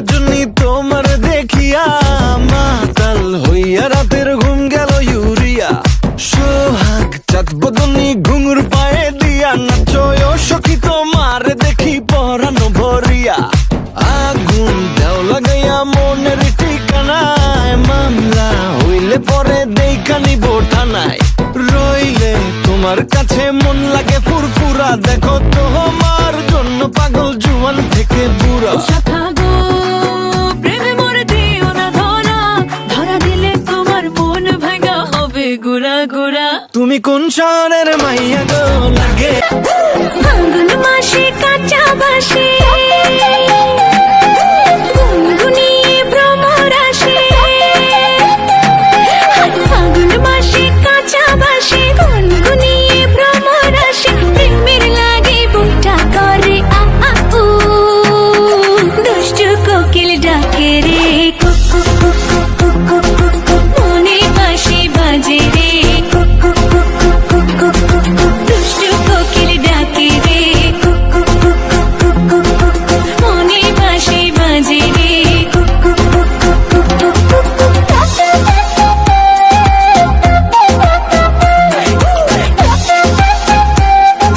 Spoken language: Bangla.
রজনী তোমার দেখিয়া মাতাল হইয়া রাতের ঘুম গেল ইউরিয়া। সোহাগ চাঁদ বদনী ঘুঙুর পায়ে দিয়া নাচো সখী তোমার দেখি পরানো ভরিয়া। আগুন দেও লাগাইয়া মনের ঠিকানায়, মামলা হইলে পরে দেখা নিব থানায়। রইলে তোমার কাছে মন লাগে ফুরফুরা, দেখো তোমার জন্য পাগল জুয়ান থেকে বুড়া। প্রেমে মরে দিও না ধরা, ধরা দিলে তোমার মন ভাঙা হবে গুড়া গুড়া। তুমি কোন শহরের মাইয়া গো লাগে? ফাল্গুন মাসে কাঁচা বাসে গুনগুনিয়ে ভ্রমর আসে। ফাল্গুন মাসে কাঁচা বাসে গুনগুনিয়ে ভ্রমর আসে। প্রেমের লাগে বুকটা করে আ আ উ, দুষ্টু কোকিল ডাকে রে কুকু কুকু কুকু কুকু, মনে বাঁশি বাজে